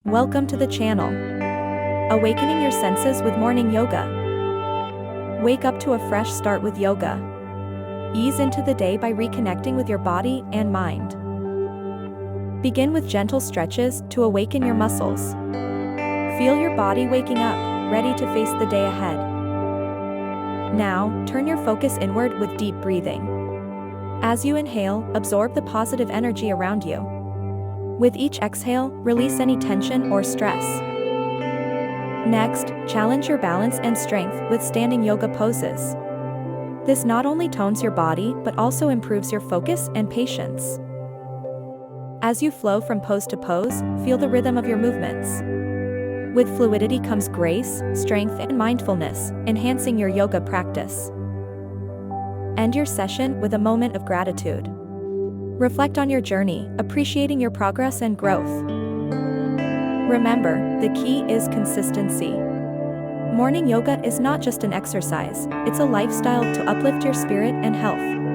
Welcome to the channel. Awakening your senses with morning yoga. Wake up to a fresh start with yoga. Ease into the day by reconnecting with your body and mind. Begin with gentle stretches to awaken your muscles. Feel your body waking up, ready to face the day ahead. Now, turn your focus inward with deep breathing. As you inhale, absorb the positive energy around you. With each exhale, release any tension or stress. Next, challenge your balance and strength with standing yoga poses. This not only tones your body but also improves your focus and patience. As you flow from pose to pose, feel the rhythm of your movements. With fluidity comes grace, strength, and mindfulness, enhancing your yoga practice. End your session with a moment of gratitude. Reflect on your journey, appreciating your progress and growth. Remember, the key is consistency. Morning yoga is not just an exercise, it's a lifestyle to uplift your spirit and health.